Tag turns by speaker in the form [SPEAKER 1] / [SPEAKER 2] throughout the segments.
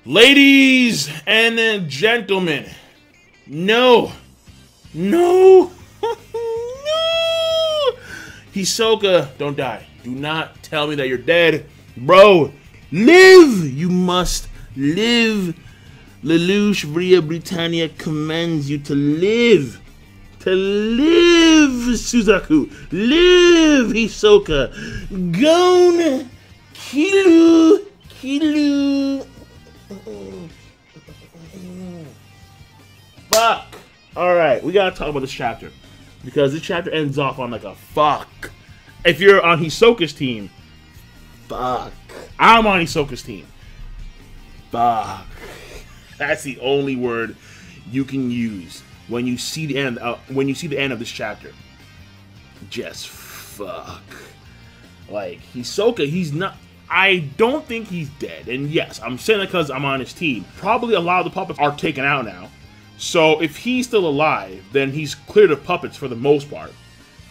[SPEAKER 1] Ladies and gentlemen, no, no, no. Hisoka, don't die. Do not tell me that you're dead. Bro, live. You must live. Lelouch Via Britannia commands you to live. To live, Suzaku. Live, Hisoka. Gon Kilu. Fuck. Alright, we gotta talk about this chapter. Because this chapter ends off on like a fuck. If you're on Hisoka's team, fuck. I'm on Hisoka's team. Fuck. That's the only word you can use when you see the end. When you see the end of this chapter, just fuck. Like Hisoka, he's not. I don't think he's dead. And yes, I'm saying that because I'm on his team. Probably a lot of the puppets are taken out now. So if he's still alive, then he's cleared of puppets for the most part.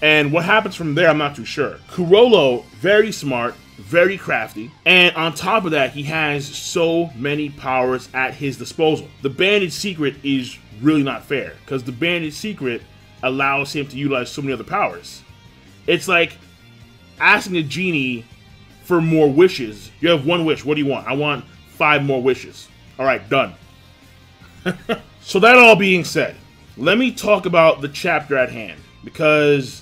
[SPEAKER 1] And what happens from there, I'm not too sure. Chrollo, very smart, very crafty, and on top of that, he has so many powers at his disposal. The banded secret is really not fair, because the banded secret allows him to utilize so many other powers. It's like asking a genie for more wishes. You have one wish, what do you want? I want 5 more wishes. Alright, done. So that all being said, let me talk about the chapter at hand, because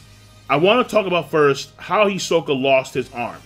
[SPEAKER 1] I want to talk about first how Hisoka lost his arm.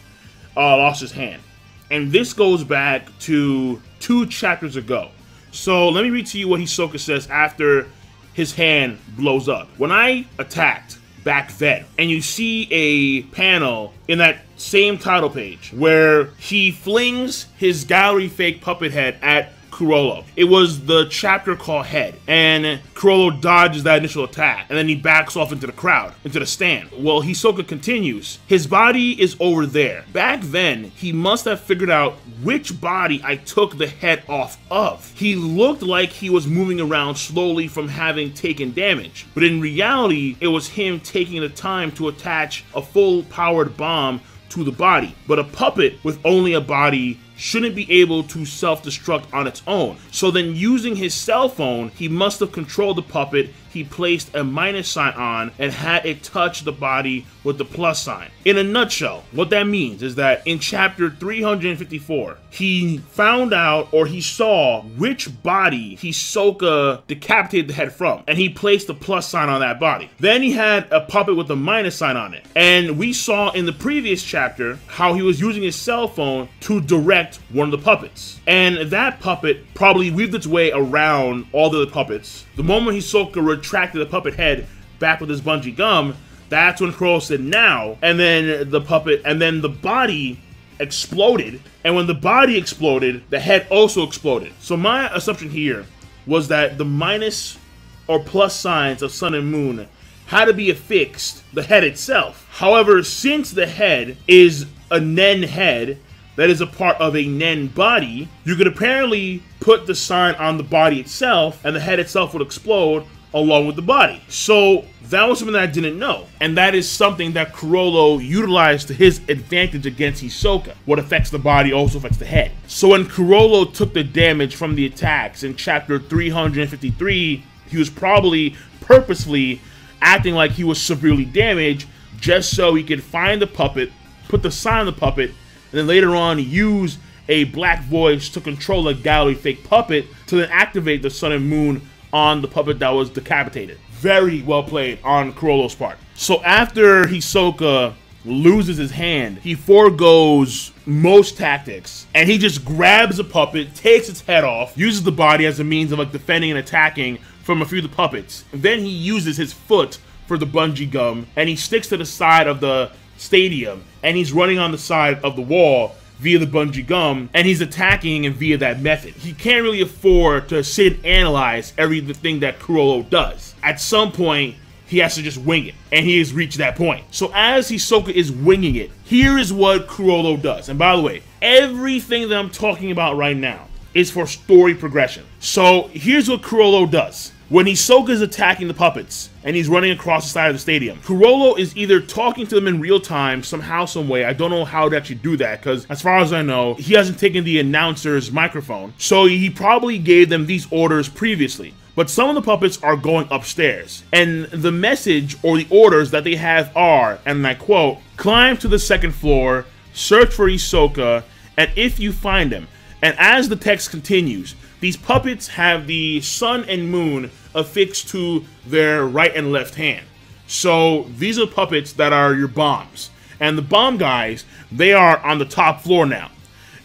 [SPEAKER 1] Lost his hand. And this goes back to 2 chapters ago. So let me read to you what Hisoka says after his hand blows up. When I attacked back then, and you see a panel in that same title page where he flings his gallery fake puppet head at Chrollo. It was the chapter called Head, and Chrollo dodges that initial attack, and then he backs off into the crowd, into the stand. Well, Hisoka continues. His body is over there. Back then, he must have figured out which body I took the head off of. He looked like he was moving around slowly from having taken damage, but in reality, it was him taking the time to attach a full-powered bomb to the body. But a puppet with only a body shouldn't be able to self-destruct on its own. So then, using his cell phone, he must have controlled the puppet he placed a minus sign on and had it touch the body with the plus sign. In a nutshell, what that means is that in chapter 354, he found out, or he saw, which body Hisoka decapitated the head from, and he placed the plus sign on that body. Then he had a puppet with a minus sign on it. And we saw in the previous chapter how he was using his cell phone to direct one of the puppets. And that puppet probably weaved its way around all the other puppets. The moment Hisoka retracted the puppet head back with his bungee gum, that's when Chrollo said now, and then the puppet, and then the body exploded, and when the body exploded, the head also exploded. So my assumption here was that the minus or plus signs of sun and moon had to be affixed the head itself. However, since the head is a Nen head that is a part of a Nen body, you could apparently put the sign on the body itself, and the head itself would explode along with the body. So that was something that I didn't know, and that is something that Chrollo utilized to his advantage against Hisoka. What affects the body also affects the head. So when Chrollo took the damage from the attacks in chapter 353, he was probably purposely acting like he was severely damaged just so he could find the puppet, put the sign on the puppet, and then later on use a black voice to control a gallery fake puppet to then activate the sun and moon on the puppet that was decapitated. Very well played on Chrollo's part. So after Hisoka loses his hand, he forgoes most tactics, and he just grabs a puppet, takes its head off, uses the body as a means of like defending and attacking from a few of the puppets. Then he uses his foot for the bungee gum, and he sticks to the side of the stadium, and he's running on the side of the wall via the bungee gum, and he's attacking and via that method. He can't really afford to sit and analyze everything that Chrollo does. At some point, he has to just wing it, and he has reached that point. So as Hisoka is winging it, here is what Chrollo does. And by the way, everything that I'm talking about right now is for story progression. So here's what Chrollo does. when Hisoka is attacking the puppets and he's running across the side of the stadium, Chrollo is either talking to them in real time somehow, some way. I don't know how to actually do that because as far as I know, he hasn't taken the announcer's microphone. So he probably gave them these orders previously. But some of the puppets are going upstairs. And the message or the orders that they have are, and I quote, climb to the second floor, search for Hisoka, and if you find him. And as the text continues, these puppets have the sun and moon affixed to their right and left hand. So these are puppets that are your bombs. And the bomb guys, they are on the top floor now.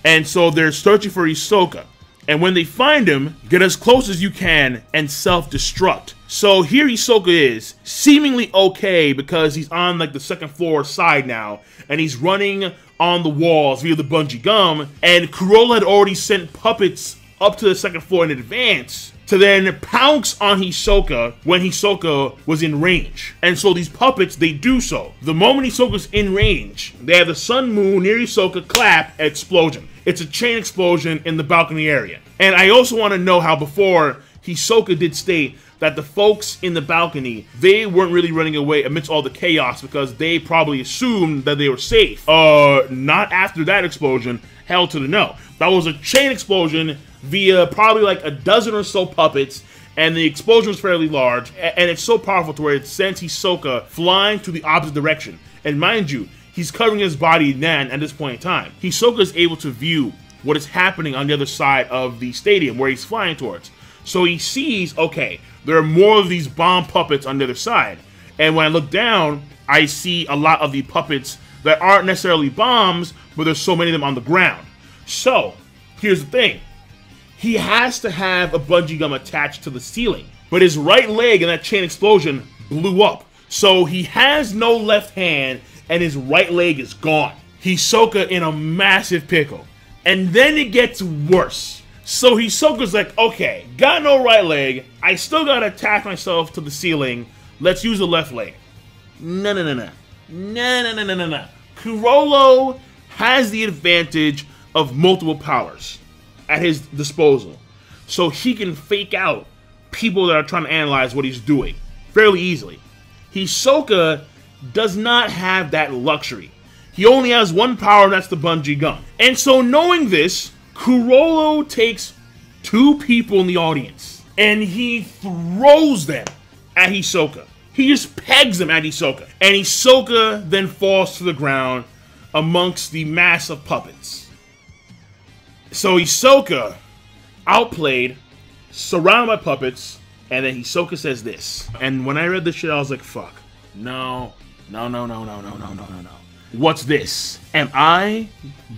[SPEAKER 1] And so they're searching for Hisoka. And when they find him, get as close as you can and self-destruct. So here Hisoka is, seemingly okay because he's on like the second floor side now. And he's running on the walls via the bungee gum. And Chrollo had already sent puppets up to the second floor in advance to then pounce on Hisoka when Hisoka was in range. And so these puppets, they do so. The moment Hisoka's in range, they have the sun moon near Hisoka clap, explosion. It's a chain explosion in the balcony area. And I also want to know how before Hisoka did state that the folks in the balcony, they weren't really running away amidst all the chaos because they probably assumed that they were safe. Not after that explosion. Hell to the no. That was a chain explosion via probably like a dozen or so puppets, and the explosion was fairly large, and it's so powerful to where it sends Hisoka flying to the opposite direction. And mind you, he's covering his body then at this point in time. Hisoka is able to view what is happening on the other side of the stadium where he's flying towards. So he sees, okay, there are more of these bomb puppets on the other side. And when I look down, I see a lot of the puppets that aren't necessarily bombs, but there's so many of them on the ground. So, here's the thing. He has to have a bungee gum attached to the ceiling. But his right leg in that chain explosion blew up. So he has no left hand, and his right leg is gone. Hisoka in a massive pickle. And then it gets worse. So Hisoka's like, okay, got no right leg. I still gotta attach myself to the ceiling. Let's use the left leg. No. No. Chrollo has the advantage of multiple powers at his disposal. So he can fake out people that are trying to analyze what he's doing fairly easily. Hisoka does not have that luxury. He only has one power, and that's the bungee gum. And so knowing this, Chrollo takes two people in the audience and he throws them at Hisoka. He just pegs them at Hisoka. And Hisoka then falls to the ground amongst the mass of puppets. So Hisoka, outplayed, surrounded by puppets, and then Hisoka says this. And when I read this shit, I was like, fuck. No. What's this? Am I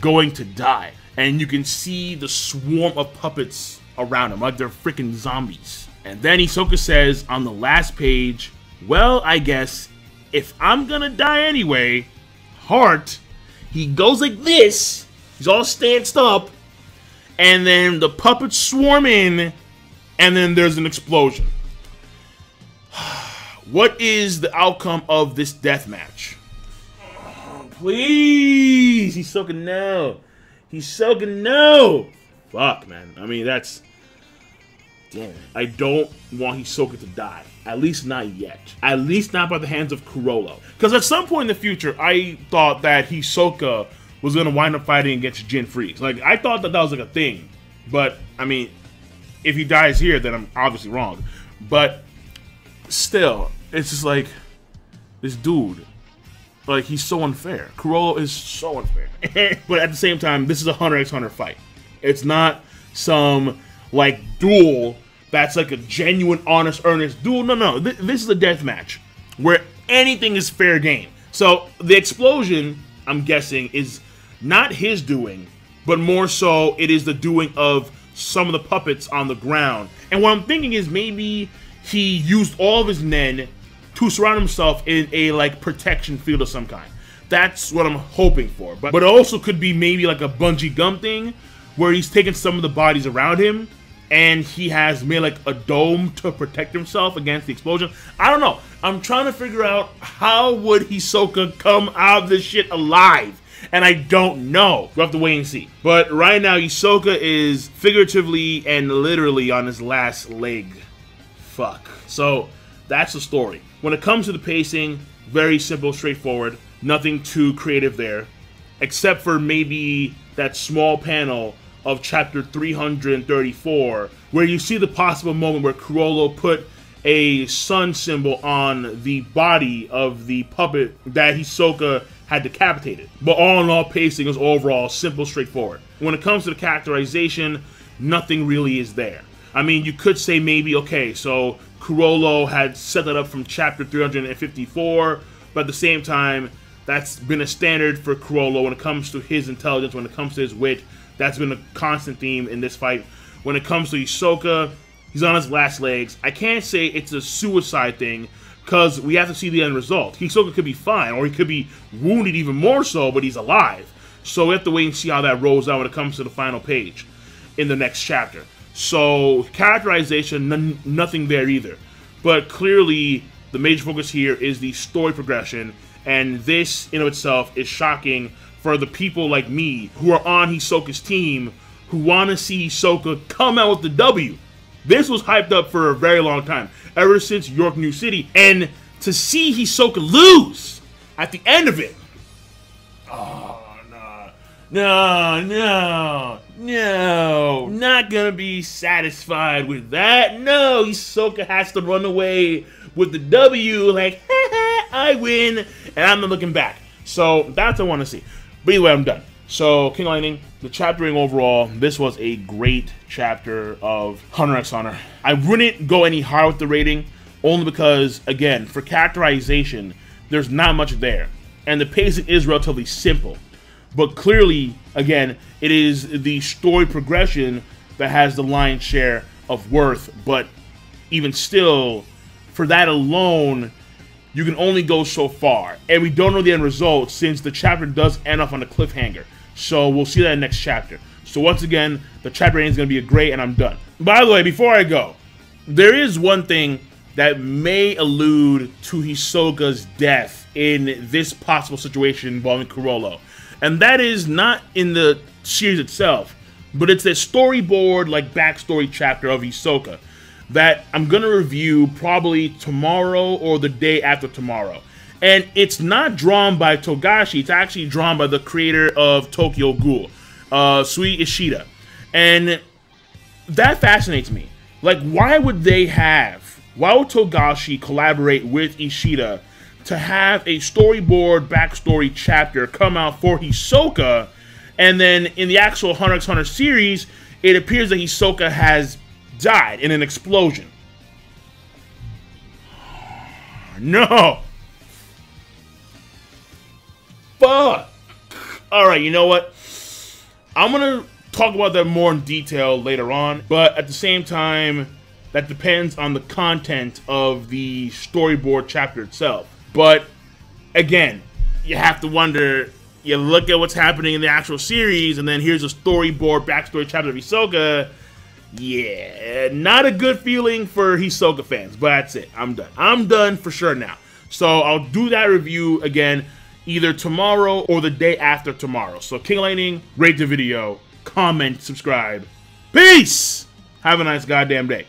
[SPEAKER 1] going to die? And you can see the swarm of puppets around him, like they're freaking zombies. And then Hisoka says on the last page, well, I guess if I'm gonna die anyway, heart. He goes like this. He's all stanced up. And then the puppets swarm in. And then there's an explosion. What is the outcome of this death match? Oh, please. Hisoka, no. Hisoka, no. Fuck, man. I mean, that's... Damn it. I don't want Hisoka to die. At least not yet. At least not by the hands of Chrollo. Because at some point in the future, I thought that Hisoka was going to wind up fighting against Jin Freeze. Like, I thought that that was like a thing. But, I mean, if he dies here, then I'm obviously wrong. But, still, it's just like, this dude, like, he's so unfair. Chrollo is so unfair. But at the same time, this is a Hunter x Hunter fight. It's not some, like, duel that's like a genuine, honest, earnest duel. No. This is a death match where anything is fair game. So the explosion, I'm guessing, is not his doing, but more so it is the doing of some of the puppets on the ground. And what I'm thinking is maybe he used all of his men to surround himself in a like protection field of some kind. That's what I'm hoping for. But it also could be maybe like a bungee gum thing where he's taking some of the bodies around him and he has made like a dome to protect himself against the explosion. I don't know. I'm trying to figure out how would Hisoka come out of this shit alive. And I don't know. We'll have to wait and see. But right now, Hisoka is figuratively and literally on his last leg. fuck. So that's the story. When it comes to the pacing, very simple, straightforward. Nothing too creative there, except for maybe that small panel of chapter 334, where you see the possible moment where Chrollo put a sun symbol on the body of the puppet that Hisoka had decapitated. But all in all, pacing is overall simple, straightforward. When it comes to the characterization, nothing really is there. I mean, you could say maybe, okay, so Chrollo had set that up from chapter 354, but at the same time, that's been a standard for Chrollo when it comes to his intelligence, when it comes to his wit. That's been a constant theme in this fight. When it comes to Hisoka, he's on his last legs. I can't say it's a suicide thing, because we have to see the end result. Hisoka could be fine, or he could be wounded even more so, but he's alive. So we have to wait and see how that rolls out when it comes to the final page in the next chapter. So characterization, nothing there either. But clearly, the major focus here is the story progression, and this in of itself is shocking for the people like me who are on Hisoka's team, who want to see Hisoka come out with the W. This was hyped up for a very long time, ever since York New City, and to see Hisoka lose at the end of it. Oh, no, not gonna be satisfied with that. No, Hisoka has to run away with the W, like, I win, and I'm not looking back. So that's what I want to see. But either way, I'm done. So, King Lightning, the chaptering overall, this was a great chapter of Hunter x Hunter. I wouldn't go any higher with the rating, only because, again, for characterization, there's not much there. And the pacing is relatively simple. But clearly, again, it is the story progression that has the lion's share of worth. But even still, for that alone, you can only go so far. And we don't know the end result, since the chapter does end off on a cliffhanger. So we'll see that in the next chapter. So once again, the chapter rating is going to be a great, and I'm done. By the way, before I go, there is one thing that may allude to Hisoka's death in this possible situation involving Chrollo. And that is not in the series itself, but it's a storyboard, like backstory chapter of Hisoka that I'm going to review probably tomorrow or the day after tomorrow. And it's not drawn by Togashi, it's actually drawn by the creator of Tokyo Ghoul, Sui Ishida. And that fascinates me. Like, why would Togashi collaborate with Ishida to have a storyboard backstory chapter come out for Hisoka, and then in the actual Hunter x Hunter series, it appears that Hisoka has died in an explosion? No! Fuck! Alright, you know what? I'm gonna talk about that more in detail later on, but at the same time, that depends on the content of the storyboard chapter itself. But again, you have to wonder, you look at what's happening in the actual series, and then here's a storyboard backstory chapter of Hisoka. Yeah, not a good feeling for Hisoka fans, but that's it. I'm done. I'm done for sure now. So I'll do that review again either tomorrow or the day after tomorrow. So King Lightning, rate the video, comment, subscribe. Peace! Have a nice goddamn day.